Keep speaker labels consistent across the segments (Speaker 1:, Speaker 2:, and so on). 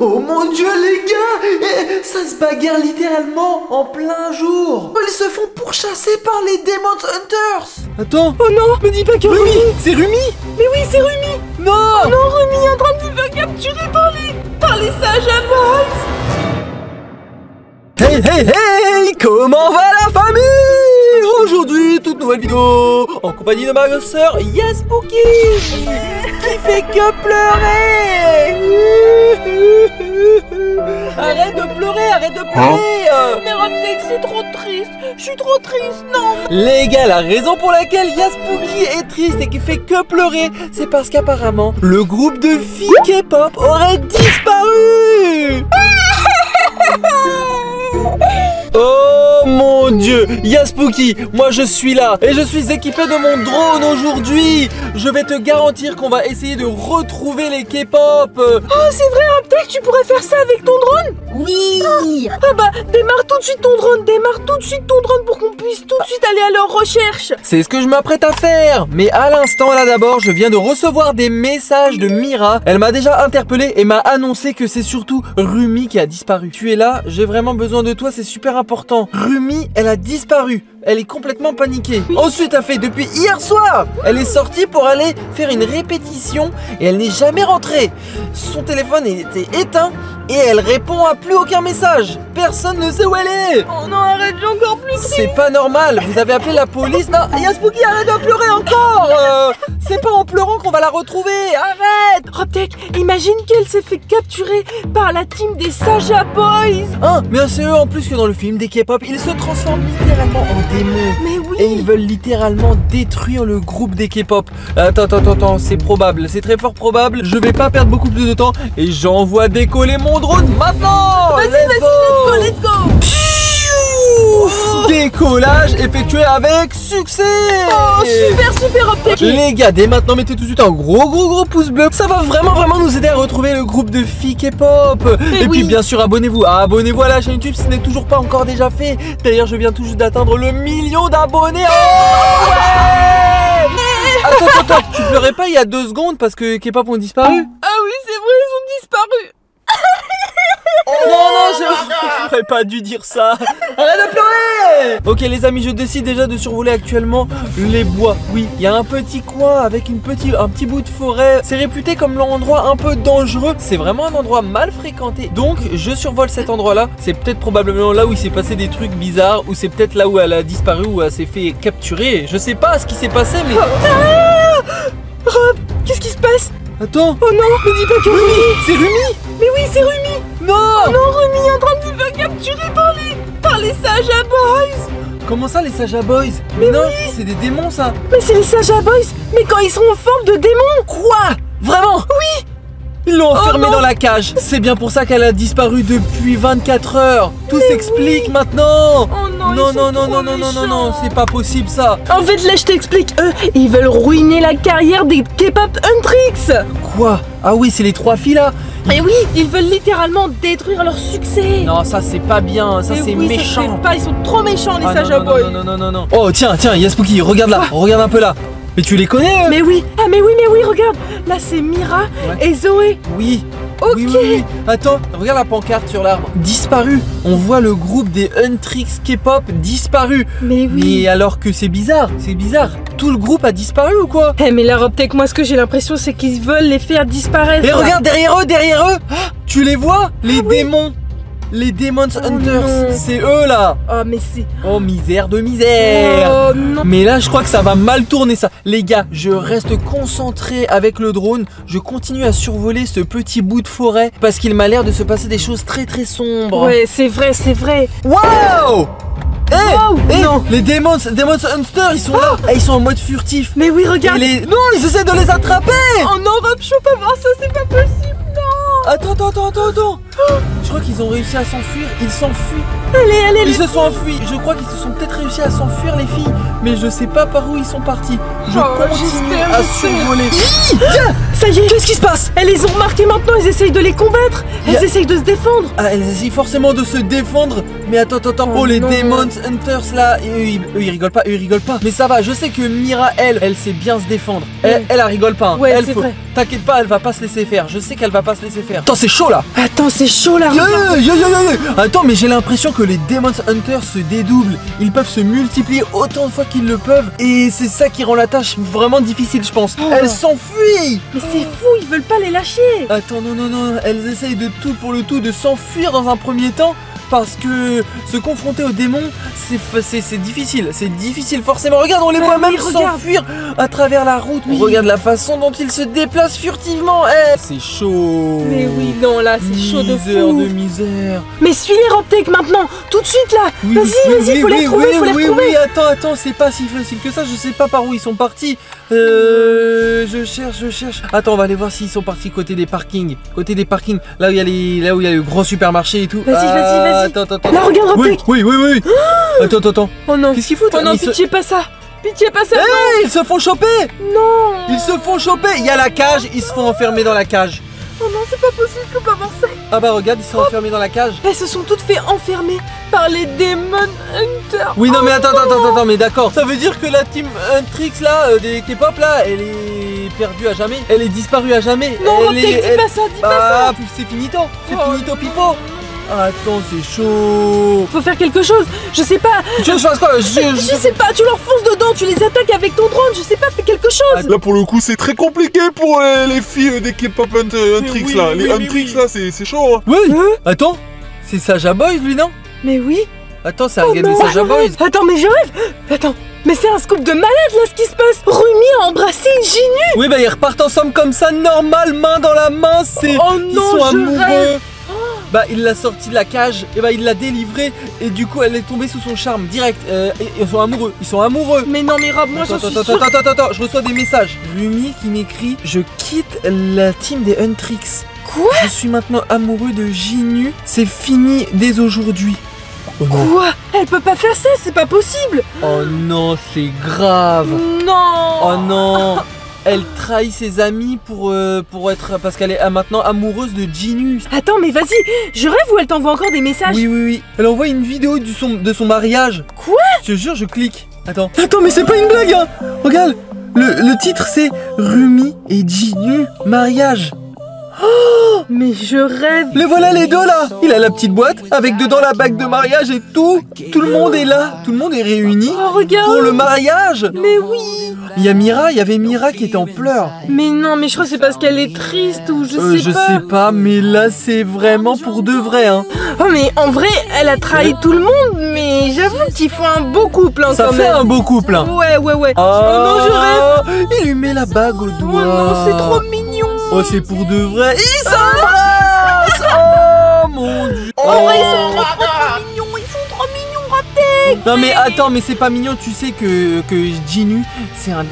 Speaker 1: Oh mon Dieu les gars, ça se bagarre littéralement en plein jour. Ils se font pourchasser par les Demon Hunters.
Speaker 2: Attends.
Speaker 3: Oh non, me dis pas que
Speaker 2: Rumi, c'est Rumi.
Speaker 3: Mais oui, c'est Rumi.
Speaker 2: Non.
Speaker 3: Oh non, Rumi est en train de se faire capturer par les Saja Boys.
Speaker 2: Hey hey hey, comment va la famille? Aujourd'hui, toute nouvelle vidéo en compagnie de ma sœur Yaspooky qui fait que pleurer. Arrête de pleurer, arrête de pleurer.
Speaker 3: Mais Robtex, c'est trop triste. Je suis trop triste, non.
Speaker 2: Les gars, la raison pour laquelle Yaspooky est triste et qui fait que pleurer, c'est parce qu'apparemment, le groupe de filles K-pop aurait disparu. Oh mon Dieu, Yaspooky, moi je suis là et je suis équipé de mon drone aujourd'hui. Je vais te garantir qu'on va essayer de retrouver les K-pop.
Speaker 3: Oh, c'est vrai, Robtex, tu pourrais faire ça avec ton drone?
Speaker 4: Oui.
Speaker 3: Ah bah, démarre tout de suite ton drone pour qu'on puisse tout de suite aller à leur recherche.
Speaker 2: C'est ce que je m'apprête à faire. Mais à l'instant là d'abord, je viens de recevoir des messages de Mira. Elle m'a déjà interpellé et m'a annoncé que c'est surtout Rumi qui a disparu. Tu es là, j'ai vraiment besoin de toi, c'est super important. Rumi, elle a disparu. Elle est complètement paniquée. Ensuite, elle fait depuis hier soir. Elle est sortie pour aller faire une répétition et elle n'est jamais rentrée. Son téléphone était éteint et elle répond à plus aucun message. Personne ne sait où elle est.
Speaker 3: Oh non, arrête, j'ai encore plus triste.
Speaker 2: C'est pas normal. Vous avez appelé la police? Non, Yaspooky, arrête de pleurer encore. C'est pas en pleurant qu'on va la retrouver. Arrête.
Speaker 3: Robtex, imagine qu'elle s'est fait capturer par la team des Saja Boys.
Speaker 2: Hein, mais c'est eux en plus que dans le film des K-pop. Ils se transforment littéralement en démons.
Speaker 3: Mais oui.
Speaker 2: Et ils veulent littéralement détruire le groupe des K-pop. Attends, c'est probable, c'est très fort probable. Je vais pas perdre beaucoup plus de temps et j'envoie décoller mon drone maintenant.
Speaker 3: Vas-y, let's go.
Speaker 2: Décollage effectué avec succès.
Speaker 3: Oh, super, Robtex.
Speaker 2: Les gars, dès maintenant, mettez tout de suite un gros pouce bleu. Ça va vraiment nous aider à retrouver le groupe de filles K-pop. Et puis bien sûr, abonnez-vous à la chaîne YouTube si ce n'est toujours pas encore déjà fait. D'ailleurs, je viens tout juste d'atteindre le 1 million d'abonnés. Oh ouais. Attends, tu pleurais pas il y a 2 secondes parce que K-pop ont disparu?
Speaker 3: Ah oui, c'est vrai, ils ont disparu.
Speaker 2: Non, j'aurais pas dû dire ça. Arrête de pleurer. Ok les amis, je décide déjà de survoler actuellement les bois. Oui, il y a un petit coin avec un petit bout de forêt. C'est réputé comme l'endroit un peu dangereux. C'est vraiment un endroit mal fréquenté. Donc je survole cet endroit là. C'est peut-être probablement là où il s'est passé des trucs bizarres. Ou c'est peut-être là où elle a disparu, où elle s'est fait capturer. Je sais pas ce qui s'est passé mais...
Speaker 3: Rob, qu'est-ce qui se passe?
Speaker 2: Attends.
Speaker 3: Oh non, me dis pas que
Speaker 2: Rumi. C'est Rumi.
Speaker 3: Mais oui, c'est Rumi.
Speaker 2: Non.
Speaker 3: Oh non, Rumi est en train de se faire capturer par les Saja Boys.
Speaker 2: Comment ça les Saja Boys? Mais non, c'est des démons ça.
Speaker 3: Mais c'est les Saja Boys, mais quand ils sont en forme de démons.
Speaker 2: Quoi? Vraiment? Oui. Ils l'ont enfermée dans la cage. C'est bien pour ça qu'elle a disparu depuis 24 heures. Tout s'explique maintenant.
Speaker 3: Oh non,
Speaker 2: non, c'est pas possible ça.
Speaker 3: En fait, là, je t'explique. Eux, ils veulent ruiner la carrière des K-pop Huntrix.
Speaker 2: Quoi? Ah oui, c'est les 3 filles là.
Speaker 3: Mais oui, ils veulent littéralement détruire leur succès.
Speaker 2: Non, ça c'est pas bien, ça c'est méchant.
Speaker 3: Ça se fait pas, ils sont trop méchants les Saja Boys.
Speaker 2: Non. Oh tiens, Yaspooky, regarde là, regarde un peu là. Mais tu les connais?
Speaker 3: Mais oui, regarde. Là, c'est Mira et Zoé.
Speaker 2: Oui.
Speaker 3: Ok.
Speaker 2: Oui. Attends, regarde la pancarte sur l'arbre. Disparu. On voit le groupe des Huntrix K-pop disparu.
Speaker 3: Mais oui.
Speaker 2: Mais alors que c'est bizarre. Tout le groupe a disparu ou quoi?
Speaker 3: Mais la Robtex, moi, ce que j'ai l'impression, c'est qu'ils veulent les faire disparaître.
Speaker 2: Et regarde derrière eux. Tu les vois? Les démons. Les Demon Hunters, c'est eux là.
Speaker 3: Oh mais c'est...
Speaker 2: Oh misère de misère.
Speaker 3: Oh non.
Speaker 2: Mais là je crois que ça va mal tourner ça. Les gars, je reste concentré avec le drone. Je continue à survoler ce petit bout de forêt parce qu'il m'a l'air de se passer des choses très sombres.
Speaker 3: Ouais, c'est vrai.
Speaker 2: Waouh.
Speaker 3: Non.
Speaker 2: Les Demon Hunters, ils sont là. Ils sont en mode furtif.
Speaker 3: Mais oui, regarde.
Speaker 2: Non, ils essaient de les attraper.
Speaker 3: Oh non, Rob, je peux pas voir ça, c'est pas possible. Non.
Speaker 2: Attends. Je crois qu'ils ont réussi à s'enfuir. Ils s'enfuient.
Speaker 3: Allez,
Speaker 2: Ils se sont enfuis. Je crois qu'ils se sont peut-être réussi à s'enfuir, les filles. Mais je sais pas par où ils sont partis. Je continue
Speaker 3: j'espère,
Speaker 2: à
Speaker 3: j'espère.
Speaker 2: survoler.
Speaker 3: Ça y est.
Speaker 2: Qu'est-ce qui se passe?
Speaker 3: Elles les ont remarquées maintenant, elles essayent de les combattre. Elles essayent de se défendre.
Speaker 2: Ah, elles essayent forcément de se défendre. Mais attends.
Speaker 3: Oh
Speaker 2: Les
Speaker 3: non.
Speaker 2: Demon Hunters là, eux ils rigolent pas, Mais ça va, je sais que Mira, elle sait bien se défendre. Elle rigole pas. Hein.
Speaker 3: Ouais,
Speaker 2: elle
Speaker 3: c'est vrai.
Speaker 2: T'inquiète pas, elle va pas se laisser faire. Je sais qu'elle va pas se laisser faire. Attends, c'est chaud là.
Speaker 3: Attends, c'est chaud là.
Speaker 2: Attends, mais j'ai l'impression que les Demon Hunters se dédoublent. Ils peuvent se multiplier autant de fois qu'ils le peuvent. Et c'est ça qui rend la tâche vraiment difficile, je pense. Elles s'enfuient.
Speaker 3: Mais c'est fou, ils veulent pas les lâcher.
Speaker 2: Attends, non. Elles essayent de tout pour le tout de s'enfuir dans un premier temps. Parce que se confronter aux démons, c'est difficile. C'est difficile forcément. Regarde, on les voit même s'enfuir à travers la route.
Speaker 3: Oui.
Speaker 2: Regarde la façon dont ils se déplacent furtivement. C'est chaud.
Speaker 3: Mais oui, non, là, c'est chaud de fou.
Speaker 2: De misère.
Speaker 3: Mais suis-les, Robtech, maintenant. Tout de suite, là. Vas-y, faut les retrouver,
Speaker 2: Oui, attends, c'est pas si facile que ça. Je sais pas par où ils sont partis. Je cherche. Attends, on va aller voir s'ils sont partis côté des parkings. Là où il y a le gros supermarché et tout.
Speaker 3: Vas-y.
Speaker 2: Attends.
Speaker 3: Là, regarde, Robtech.
Speaker 2: Oui. Attends.
Speaker 3: Oh non.
Speaker 2: Qu'est-ce qu'ils foutent?
Speaker 3: Oh non, pitié, pas ça.
Speaker 2: Ils se font choper.
Speaker 3: Non.
Speaker 2: Ils se font choper. Il y a la cage, ils se font enfermer dans la cage.
Speaker 3: Oh non, c'est pas possible, faut pas voir ça.
Speaker 2: Ah bah regarde, ils sont enfermés dans la cage.
Speaker 3: Elles se sont toutes fait enfermer par les Demon Hunters.
Speaker 2: Oui, non mais attends, mais d'accord. Ça veut dire que la team Huntrix là, des K-pop là, elle est perdue à jamais. Elle est disparue à jamais.
Speaker 3: Non, Robtech, dis pas ça.
Speaker 2: C'est finito. Pipo. Attends, c'est chaud.
Speaker 3: Faut faire quelque chose. Je sais pas.
Speaker 2: Tu veux que je fasse quoi?
Speaker 3: Je sais pas, tu leur fonces dedans, tu les attaques avec ton drone, je sais pas, fais quelque chose.
Speaker 4: Là pour le coup c'est très compliqué pour les filles des K-pop Huntrix là. Les Huntrix là c'est chaud hein.
Speaker 2: Oui. Attends, c'est Saja Boys lui non?
Speaker 3: Mais oui.
Speaker 2: Attends, c'est regardez Saja Boys.
Speaker 3: Attends, mais je rêve. Attends, mais c'est un scoop de malade là ce qui se passe. Rumi a embrassé Ginu.
Speaker 2: Oui, bah ils repartent ensemble comme ça, normal, main dans la main, c'est...
Speaker 3: Oh
Speaker 2: ils
Speaker 3: non,
Speaker 2: sont
Speaker 3: je
Speaker 2: amoureux.
Speaker 3: rêve.
Speaker 2: Bah il l'a sorti de la cage, et bah il l'a délivrée, et du coup elle est tombée sous son charme, direct. Et ils sont amoureux.
Speaker 3: Mais non, mais Rob, moi j'en suis sûre.
Speaker 2: Attends, je reçois des messages. Rumi qui m'écrit: je quitte la team des Huntrix.
Speaker 3: Quoi?
Speaker 2: Je suis maintenant amoureux de Ginu, c'est fini dès aujourd'hui. Oh non.
Speaker 3: Quoi? Elle peut pas faire ça, c'est pas possible.
Speaker 2: Oh non, c'est grave.
Speaker 3: Non.
Speaker 2: Oh non. Elle trahit ses amis pour être... Parce qu'elle est maintenant amoureuse de Ginu.
Speaker 3: Attends, mais vas-y, je rêve ou elle t'envoie encore des messages?
Speaker 2: Oui. Elle envoie une vidéo de son mariage.
Speaker 3: Quoi?
Speaker 2: Je te jure, je clique. Attends, mais c'est pas une blague hein. Regarde, le titre c'est Rumi et Ginu, mariage.
Speaker 3: Mais je rêve.
Speaker 2: Les voilà les deux là. Il a la petite boîte avec dedans la bague de mariage et tout. Tout le monde est là. Tout le monde est réuni
Speaker 3: Oh, regarde.
Speaker 2: pour le mariage.
Speaker 3: Mais oui.
Speaker 2: Il y avait Mira qui était en pleurs.
Speaker 3: Mais non, mais je crois que c'est parce qu'elle est triste ou je sais
Speaker 2: Je
Speaker 3: pas.
Speaker 2: sais pas, mais là c'est vraiment pour de vrai hein.
Speaker 3: Oh, mais en vrai, elle a trahi tout le monde, mais j'avoue qu'il faut un beau couple hein,
Speaker 2: Ça
Speaker 3: quand
Speaker 2: fait
Speaker 3: même.
Speaker 2: un beau couple hein.
Speaker 3: Ouais. Oh non, je rêve.
Speaker 2: Il lui met la bague au doigt.
Speaker 3: Oh non, c'est trop mignon.
Speaker 2: Oh, c'est pour de vrai. Ils s'embrassent. Oh mon dieu.
Speaker 3: Oh, ils sont trop mignons, Robtech.
Speaker 2: Non mais attends, mais c'est pas mignon. Tu sais que Ginu,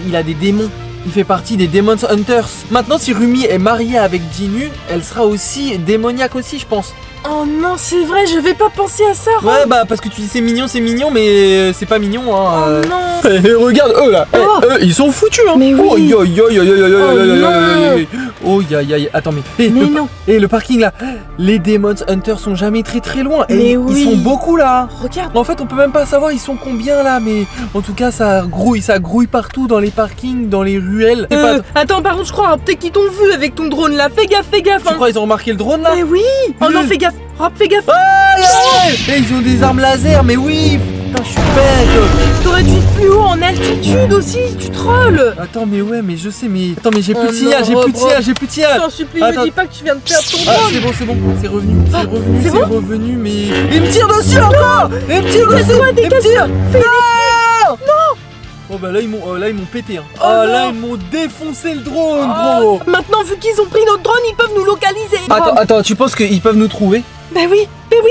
Speaker 2: il a des démons. Il fait partie des Demon Hunters. Maintenant, si Rumi est mariée avec Ginu, elle sera aussi démoniaque aussi, je pense.
Speaker 3: Oh non, c'est vrai, je vais pas penser à ça, Rob.
Speaker 2: Ouais, bah parce que tu dis c'est mignon, mais c'est pas mignon, hein.
Speaker 3: Oh non.
Speaker 2: Regarde eux là.
Speaker 3: Oh.
Speaker 2: Ils sont foutus, hein.
Speaker 3: Mais oui.
Speaker 2: Oh, attends, mais
Speaker 3: non.
Speaker 2: le parking là, les Demon Hunters sont jamais très loin.
Speaker 3: Mais
Speaker 2: Et
Speaker 3: oui.
Speaker 2: ils sont beaucoup là.
Speaker 3: Regarde.
Speaker 2: En fait, on peut même pas savoir ils sont combien là, mais en tout cas, ça grouille partout dans les parkings, dans les ruelles. C'est pas-
Speaker 3: Attends, par contre, je crois, peut-être qu'ils t'ont vu avec ton drone là. Fais gaffe.
Speaker 2: Tu
Speaker 3: Hein.
Speaker 2: crois ils ont remarqué le drone là?
Speaker 3: Mais oui. Oh non, fais gaffe. Rob, fais gaffe.
Speaker 2: Et ils ont des armes laser, mais oui. Putain, je suis bête.
Speaker 3: T'aurais dû être plus haut en altitude aussi, tu trolls.
Speaker 2: Attends, mais ouais, mais je sais, mais attends, mais j'ai plus
Speaker 3: Oh
Speaker 2: de signal,
Speaker 3: non,
Speaker 2: j'ai plus de
Speaker 3: Rob.
Speaker 2: signal, j'ai plus de
Speaker 3: Je
Speaker 2: signal.
Speaker 3: t'en supplie,
Speaker 2: Attends.
Speaker 3: me dis pas que tu viens de perdre ton
Speaker 2: Ah,
Speaker 3: drone.
Speaker 2: c'est bon, c'est revenu,
Speaker 3: c'est
Speaker 2: c'est
Speaker 3: bon
Speaker 2: revenu, mais il me tire dessus encore. Il me tire dessus,
Speaker 3: Casse-toi,
Speaker 2: il me
Speaker 3: dégage-toi.
Speaker 2: tire. Non. Oh bah là ils m'ont pété. Hein.
Speaker 3: Oh
Speaker 2: Ah là
Speaker 3: non.
Speaker 2: ils m'ont défoncé le drone,
Speaker 3: Oh,
Speaker 2: gros.
Speaker 3: Maintenant, vu qu'ils ont pris notre drone, ils peuvent nous localiser.
Speaker 2: Attends, tu penses qu'ils peuvent nous trouver?
Speaker 3: Bah oui,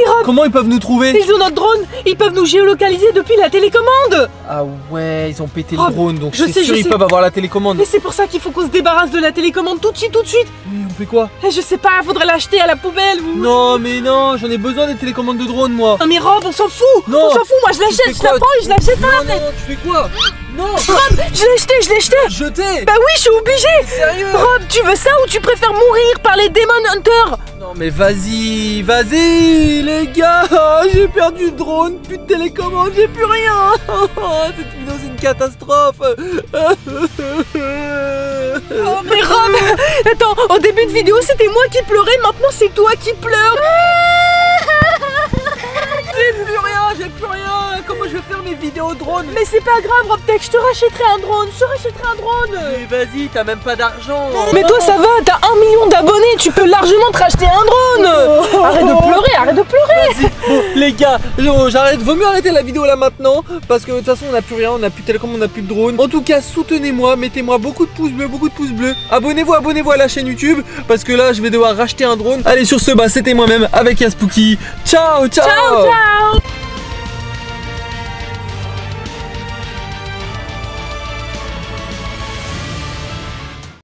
Speaker 3: Rob.
Speaker 2: Comment ils peuvent nous trouver?
Speaker 3: Ils ont notre drone, ils peuvent nous géolocaliser depuis la télécommande.
Speaker 2: Ah ouais, ils ont pété
Speaker 3: Oh,
Speaker 2: le drone, donc
Speaker 3: je
Speaker 2: c'est
Speaker 3: sais,
Speaker 2: sûr
Speaker 3: je
Speaker 2: ils
Speaker 3: sais.
Speaker 2: peuvent avoir la télécommande.
Speaker 3: Mais c'est pour ça qu'il faut qu'on se débarrasse de la télécommande tout de suite.
Speaker 2: Mais on fais quoi?
Speaker 3: Je sais pas, faudrait l'acheter à la poubelle ou...
Speaker 2: Non mais non, j'en ai besoin des télécommandes de drone moi.
Speaker 3: Non mais Rob, on s'en fout.
Speaker 2: Non.
Speaker 3: On s'en fout, moi je l'achète, je la prends et je l'achète pas.
Speaker 2: Non, tu fais quoi? Non.
Speaker 3: Rob, je l'ai acheté.
Speaker 2: Jeter.
Speaker 3: Bah oui, je suis obligé.
Speaker 2: Sérieux?
Speaker 3: Rob, tu veux ça ou tu préfères mourir par les Demon Hunters?
Speaker 2: Non mais vas-y les gars, j'ai perdu le drone, plus de télécommande, j'ai plus rien. Cette vidéo c'est une catastrophe.
Speaker 3: Oh mais Rob, attends, au début de vidéo c'était moi qui pleurais, maintenant c'est toi qui pleures.
Speaker 2: J'ai plus rien, comment je vais faire mes vidéos drone?
Speaker 3: Mais c'est pas grave Rob Tech, je te rachèterai un drone,
Speaker 2: Mais vas-y, t'as même pas d'argent.
Speaker 3: Mais toi ça va, t'as 1 million d'abonnés, tu peux largement te racheter un drone. Arrête de pleurer.
Speaker 2: Vas-y, bon, les gars, vaut mieux arrêter la vidéo là maintenant. Parce que de toute façon on n'a plus rien, on n'a plus de télécommande, on n'a plus de drone. En tout cas, soutenez-moi, mettez-moi beaucoup de pouces bleus, Abonnez-vous à la chaîne YouTube. Parce que là je vais devoir racheter un drone. Allez, sur ce, c'était moi-même avec Yaspooky. Ciao.
Speaker 3: Ciao.